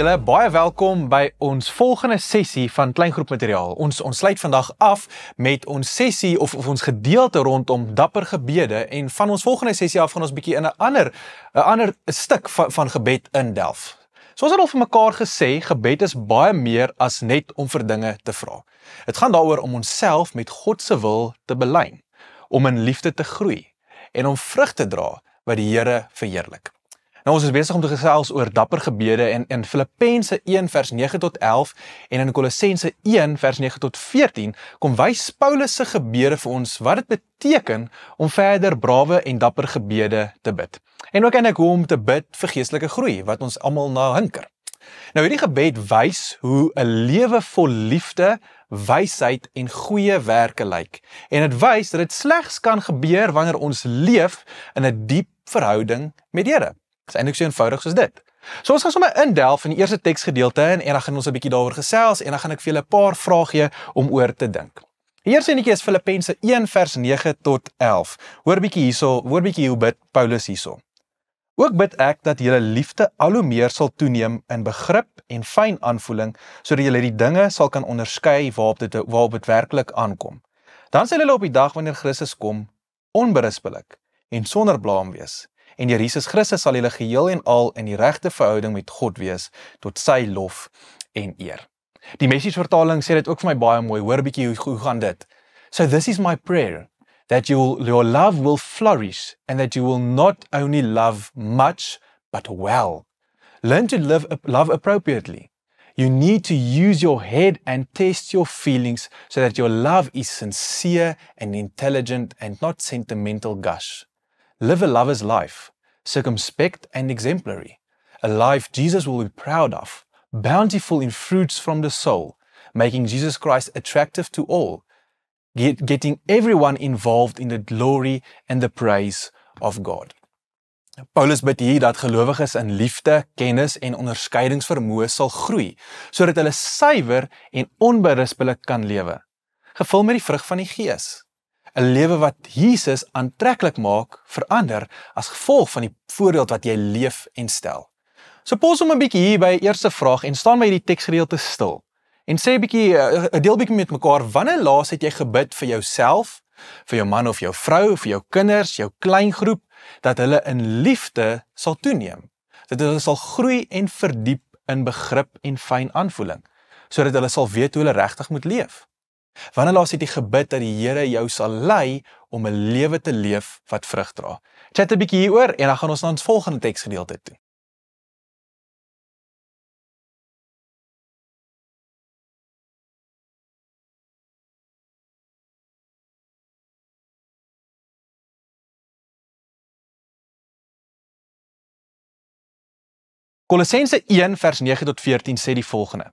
julle, baie welkom by ons volgende sessie van kleingroepmateriaal. Ons sluit vandag af met ons sessie of ons gedeelte rondom dapper gebede en van ons volgende sessie af gaan ons bietjie in 'n ander stuk van gebed indelf. So ons het al vir mekaar gesê, gebed is baie meer as net om vir dinge te vra. Dit gaan daaroor om onsself met God se wil te belyn, om in liefde te groei en om vrug te dra wat die Here verheerlik. Nou ons is besig om te gesels oor dapper gebede en in Filippense 1 vers 9 tot 11 en in Kolossense 1 vers 9 tot 14 kom wys Paulus se gebede vir ons wat dit beteken om verder brawe en dapper gebede te bid. En ook eintlik hoe om te bid vir geestelike groei wat ons almal na hinker. Nou hierdie gebed wys hoe 'n lewe vol liefde, wysheid en goeie werke lyk. En dit wys dat dit slegs kan gebeur wanneer ons leef in 'n diep verhouding met die Here. Dit is eintlik so eenvoudig soos dit. So ons gaan sommer indelf in die eerste teksgedeelte en dan gaan ons 'n bietjie daaroor gesels en dan gaan ek vir julle 'n paar vrae gee om oor te dink. Die eerste enetjie is Filippense 1 vers 9 tot 11. Hoor bietjie hoe bid Paulus hierso. Ook bid ek dat julle liefde al hoe meer sal toeneem in begrip en fyn aanvoeling, sodat julle die dinge sal kan onderskei waarop dit werklik aankom. Dan sal julle op die dag wanneer Christus kom, onberispelik en sonder blaam wees. En deur Jesus Christus sal julle geheel en al in die regte verhouding met God wees, tot sy lof en eer. Die Messiesvertaling sê dit ook vir my baie mooi, hoor 'n bietjie hoe gaan dit. So this is my prayer, that your love will flourish, and that you will not only love much, but well. Learn to love appropriately. You need to use your head and test your feelings so that your love is sincere and intelligent and not sentimental gush. Live a lover's life, circumspect and exemplary, a life Jesus will be proud of, bountiful in fruits from the soul, making Jesus Christ attractive to all, getting everyone involved in the glory and the praise of God. Paulus bid hier dat gelowiges in liefde, kennis en onderskeidingsvermoë sal groei, sodat hulle suiwer en onberispelik kan lewe, gevul met die vrug van die Gees. 'n lewe wat Jesus aantreklik maak, verander as gevolg van die voorbeeld wat jy leef en stel. So pos om 'n bietjie hier by eerste vraag en staan by hierdie teksgedeelte stil. En sê 'n bietjie, deel bietjie met mekaar, wanneer laas het jy gebid vir jouself, vir jou man of jou vrou, vir jou kinders, jou kleingroep, dat hulle in liefde sal toeneem, dat hulle sal groei en verdiep in begrip en fyn aanvoeling, sodat hulle sal weet hoe hulle regtig moet leef. Wanneer laas het jy gebid dat die Here jou sal lei om 'n lewe te leef wat vrug dra? Chat 'n bietjie hieroor en dan gaan ons na ons volgende teksgedeelte toe. Kolossense 1 vers 9 tot 14 sê die volgende: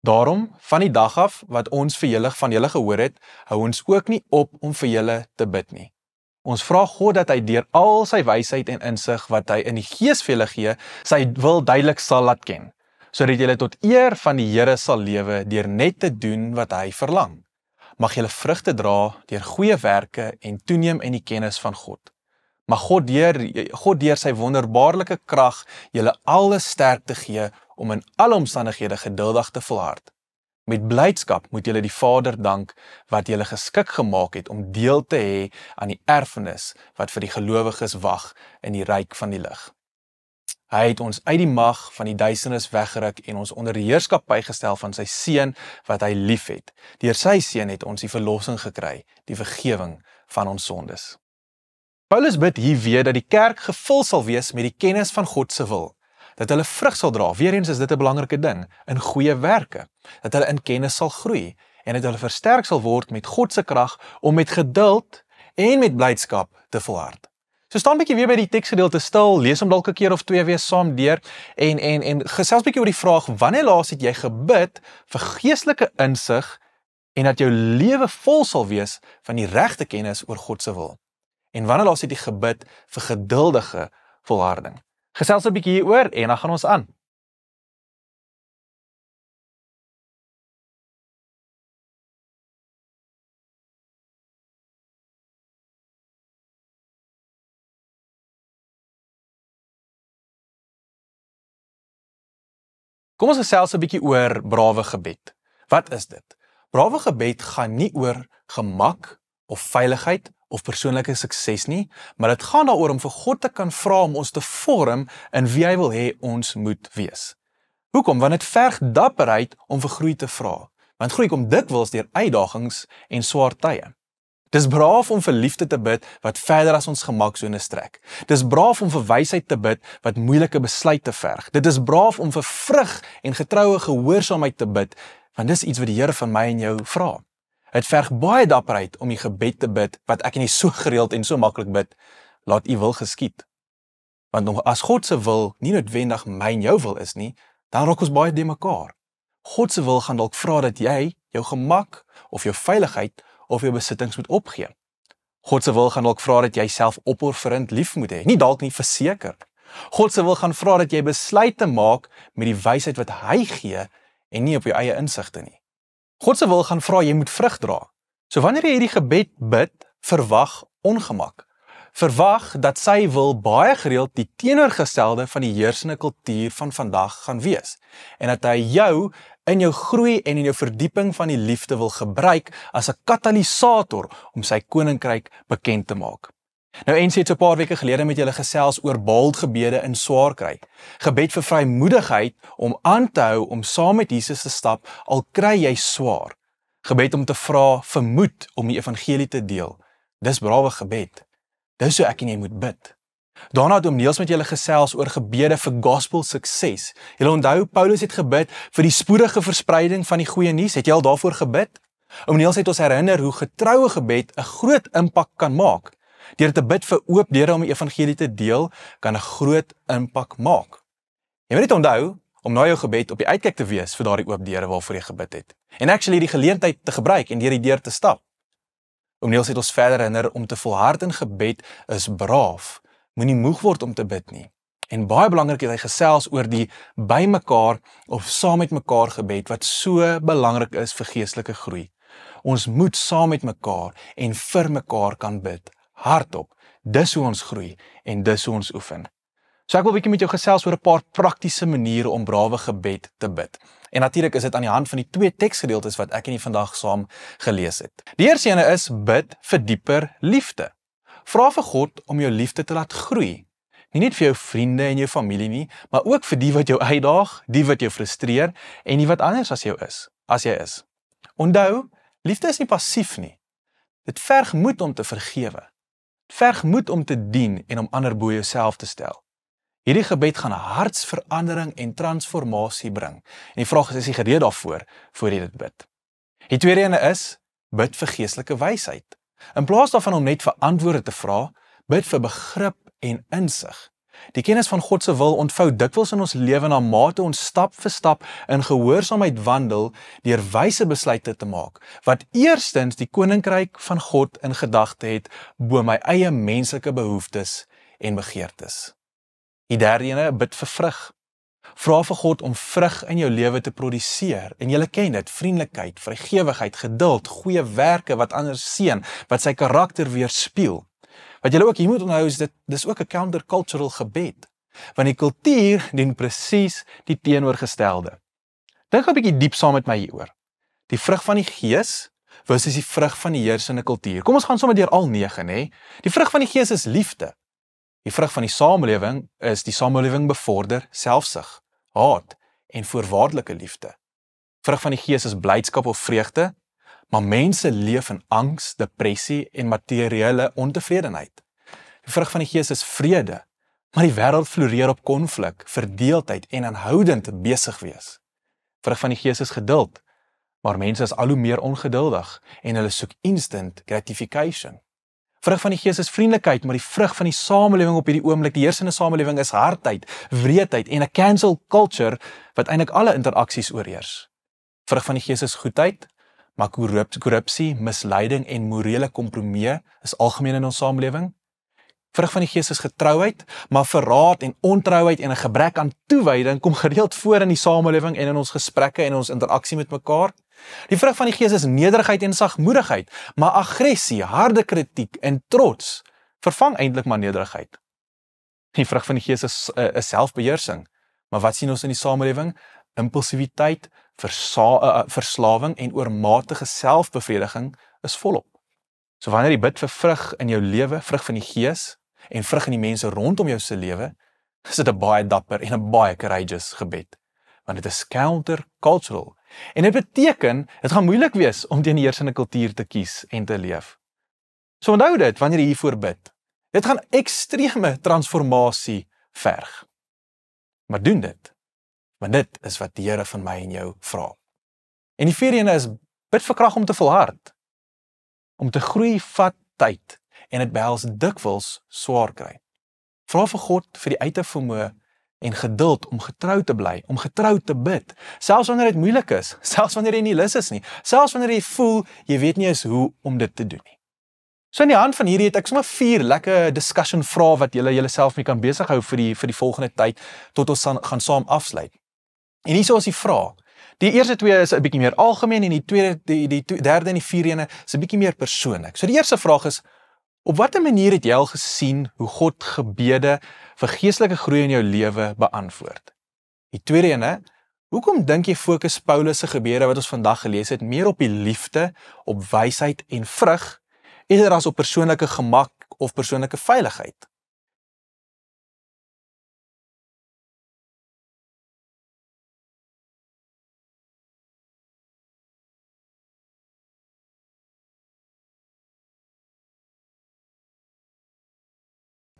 Daarom, van die dag af wat ons van julle gehoor het, hou ons ook nie op om vir julle te bid nie. Ons vra God dat hy deur al sy wysheid en insig wat hy in die Gees vir julle gee, sy wil duidelik sal laat ken, sodat julle tot eer van die Here sal lewe deur net te doen wat hy verlang. Mag julle vrugte dra deur goeie werke en toeneem in die kennis van God. Mag God deur sy wonderbaarlike krag julle alle sterkte gee om in alle omstandighede geduldig te volhard. Met blydskap moet julle die Vader dank wat julle geskik gemaak het om deel te hê aan die erfenis wat vir die gelowiges wag in die ryk van die lig. Hy het ons uit die mag van die duisternis weggeruk en ons onder die heerskappy gestel van sy seun wat hy liefhet. Deur sy seun het ons die verlossing gekry, die vergewing van ons sondes. Paulus bid hier weer dat die kerk gevul sal wees met die kennis van God se wil, dat hulle vrug sal dra, weer eens is dit 'n belangrike ding, in goeie werke, dat hulle in kennis sal groei, en dat hulle versterk sal word met God se krag om met geduld en met blydskap te volhard. So staan bietjie weer by die teksgedeelte stil, lees hom dalk 'n keer of twee weer saam deur, en gesels bietjie oor die vraag, wanneer laas het jy gebid vir geestelike insig, en dat jou lewe vol sal wees van die regte kennis oor God se wil? En wanneer laas het jy gebid vir geduldige volharding? Gesels 'n bietjie hieroor en dan gaan ons aan. Kom ons gesels 'n bietjie oor brawe gebed. Wat is dit? Brawe gebed gaan nie oor gemak of veiligheid of persoonlike sukses nie, maar dit gaan daaroor om vir God te kan vra om ons te vorm in wie hy wil hê ons moet wees. Hoekom? Want dit verg dapperheid om vir groei te vra. Want groei kom dikwels deur uitdagings en swaar tye. Dis braaf om vir liefde te bid wat verder as ons gemaksone strek. Dis braaf om vir wysheid te bid wat moeilike besluite verg. Dit is braaf om vir vrug en getroue gehoorsaamheid te bid, want dis iets wat die Here van my en jou vra. Dit verg baie dapperheid om die gebed te bid wat ek nie so gereeld en so maklik bid, laat u wil geskied. Want as God se wil nie noodwendig my en jou wil is nie, dan raak ons baie de mekaar. God se wil gaan dalk vra dat jy jou gemak of jou veiligheid of jou besittings moet opgee. God se wil gaan dalk vra dat jy self opofferend lief moet hê, nie dalk nie, verseker. God se wil gaan vra dat jy besluite maak met die wysheid wat hy gee en nie op jou eie insigte nie. God se wil gaan vra jy moet vrug dra. So wanneer jy hierdie gebed bid, verwag ongemak. Verwag dat sy wil baie gereeld die teenoorgestelde van die heersende kultuur van vandag gaan wees. En dat hy jou in jou groei en in jou verdieping van die liefde wil gebruik as 'n katalisator om sy koninkryk bekend te maak. Nou en sê so 'n paar weke gelede met julle gesels oor bold gebede in swaar kry. Gebed vir vrymoedigheid om aan te hou om saam met Jesus te stap al kry jy swaar. Gebed om te vra vir moed om die evangelie te deel. Dis brawe gebed. Dis hoe ek en jy moet bid. Daarna het Niels met julle gesels oor gebede vir gospel sukses. Julle onthou Paulus het gebid vir die spoedige verspreiding van die goeie nuus. Het jy al daarvoor gebid? Niels het ons herinner hoe getroue gebed 'n groot impak kan maak. Deur te bid vir oop deure om die evangelie te deel, kan 'n groot impak maak. Jy moet net onthou om na jou gebed op die uitkyk te wees vir daardie oop deure waarvoor jy gebid het. En actually die geleentheid te gebruik en deur die deur te stap. Niels het ons verder herinner om te volhard in gebed is braaf. Moenie moeg word om te bid nie. En baie belangrik het hy gesels oor die by mekaar of saam met mekaar gebed wat so belangrik is vir geestelike groei. Ons moet saam met mekaar en vir mekaar kan bid. Hardop. Dis hoe ons groei en dis hoe ons oefen. So ek wil 'n bietjie met jou gesels oor 'n paar praktiese maniere om brawe gebed te bid. En natuurlik is dit aan die hand van die twee teksgedeeltes wat ek en jy vandag saam gelees het. Die eerste ene is bid vir dieper liefde. Vra vir God om jou liefde te laat groei. Nie net vir jou vriende en jou familie nie, maar ook vir die wat jou uitdaag, die wat jou frustreer en die wat anders as jy is. Onthou, liefde is nie passief nie. Dit verg moed om te vergewe. Dit verg moed om te dien en om ander bo jouself te stel. Hierdie gebed gaan hartsverandering en transformasie bring. En die vraag is jy gereed daarvoor, voor jy dit bid? Die tweede ene is, bid vir geestelike wysheid. In plaas daarvan om net vir antwoorde te vra, bid vir begrip en insig. Die kennis van God se wil ontvou dikwels in ons lewe na mate ons stap vir stap in gehoorsaamheid wandel deur wyse besluite te maak, wat eerstens die koninkryk van God in gedagte het bo my eie menslike behoeftes en begeertes. Die derde ene, bid vir vrug. Vra vir God om vrug in jou lewe te produseer. En jy ken dit, vriendelikheid, vrygewigheid, geduld, goeie werke wat ander seën, wat sy karakter weerspieël. Wat jy ook hier moet onthou is dis ook 'n countercultural gebed. Want die kultuur dien presies die teenoorgestelde. Dink 'n bietjie diep saam met my hieroor. Die vrug van die Gees versus die vrug van die heersende kultuur. Kom ons gaan sommer deur al 9, nê? Die vrug van die Gees is liefde. Die vrug van die samelewing is die samelewing bevorder selfsug, haat en voorwaardelike liefde. Vrug van die Gees is blydskap of vreugde, maar mense leef in angs, depressie en materiële ontevredenheid. Die vrug van die Gees is vrede, maar die wêreld floreer op konflik, verdeeldheid en aanhoudend besig wees. Vrug van die Gees is geduld, maar mense is al hoe meer ongeduldig en hulle soek instant gratification. Vrug van die Gees is vriendelikheid, maar die vrug van die samelewing op hierdie oomblik, die heersende samelewing is hardheid, wreedheid en 'n cancel culture wat eintlik alle interaksies oorheers. Vrug van die Gees is goedheid, maar korrupsie, misleiding en morele kompromie is algemeen in ons samelewing. Vrug van die Gees is getrouheid, maar verraad en ontrouheid en 'n gebrek aan toewyding kom gereeld voor in die samelewing en in ons gesprekke en ons interaksie met mekaar. Die vrug van die Gees is nederigheid en sagmoedigheid, maar aggressie, harde kritiek en trots vervang eintlik maar nederigheid. Die vrug van die Gees is selfbeheersing, maar wat sien ons in die samelewing? impulsiwiteit, verslawing en oormatige selfbevrediging is volop. So wanneer jy bid vir vrug in jou lewe, vrug van die gees, en vrug in die mense rondom jou se lewe, is dit 'n baie dapper en 'n baie courageous gebed. Want dit is counter-cultural. En dit beteken, dit gaan moeilik wees om teen die heersende kultuur te kies en te leef. So onthou dit, wanneer jy hiervoor bid. Dit gaan ekstreme transformasie verg. Maar doen dit, want dit is wat die Here van my en jou vra. En die vierde ene is, bid vir krag om te volhard. Om te groei vat tyd, en dit behels dikwels swaar kry. Vra vir God vir die uithou vermoë en geduld om getrou te bly, om getrou te bid, selfs wanneer dit moeilik is, selfs wanneer jy nie lus is nie, selfs wanneer jy voel, jy weet nie eens hoe om dit te doen nie. So in die hand van hierdie het ek sommer 4 lekker discussion vrae wat julle self mee kan besig hou vir die volgende tyd, tot ons gaan saam afsluit. En hierso is die vraag. Die eerste 2 is 'n bietjie meer algemeen en die derde en die vierde ene is 'n bietjie meer persoonlik. So die eerste vraag is, op watter manier het jy al gesien hoe God gebede vir geestelike groei in jou lewe beantwoord? Die tweede ene, hoekom dink jy fokus Paulus se gebede wat ons vandag gelees het meer op die liefde, op wysheid en vrug, eerder as op persoonlike gemak of persoonlike veiligheid?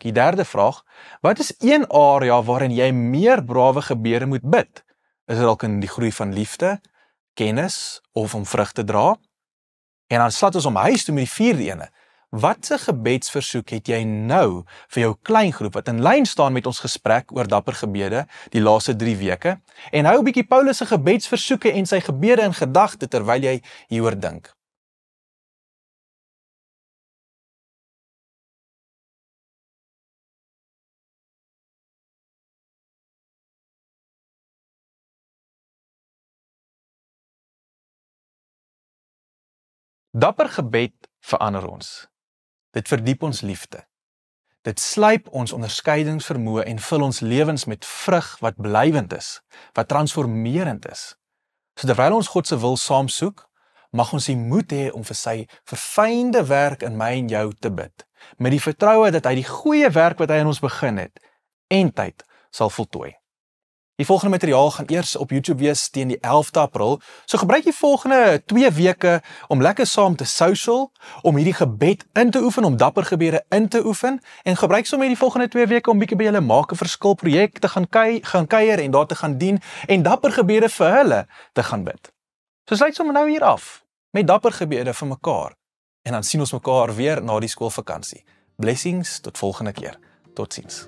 Die derde vraag, wat is een area waarin jy meer brawe gebede moet bid? Is dit dalk in die groei van liefde, kennis of om vrug te dra? En dan slat ons om huis toe met die vierde ene. Watse gebedsversoek het jy nou vir jou kleingroep wat in lyn staan met ons gesprek oor dapper gebede die laaste 3 weke? En hou 'n bietjie Paulus se gebedsversoeke en sy gebede in gedagte terwyl jy hieroor dink. Dapper gebed verander ons. Dit verdiep ons liefde. Dit slyp ons onderskeidingsvermoë en vul ons lewens met vrug wat blywend is, wat transformerend is. So terwyl ons God se wil saam soek, mag ons die moed hê om vir sy verfynde werk in my en jou te bid, met die vertroue dat hy die goeie werk wat hy in ons begin het, en tyd sal voltooi. Die volgende materiaal gaan eers op YouTube wees teen die 11de April, so gebruik die volgende 2 weke om lekker saam te social, om hierdie gebed in te oefen, om dapper gebede in te oefen, en gebruik sommer die volgende 2 weke om bietjie by julle Maak 'n Verskil projek te gaan kuier en daar te gaan dien, en dapper gebede vir hulle te gaan bid. So sluit sommer nou hier af, met dapper gebede vir mekaar, en dan sien ons mekaar weer na die skoolvakansie. Blessings, tot volgende keer. Totsiens.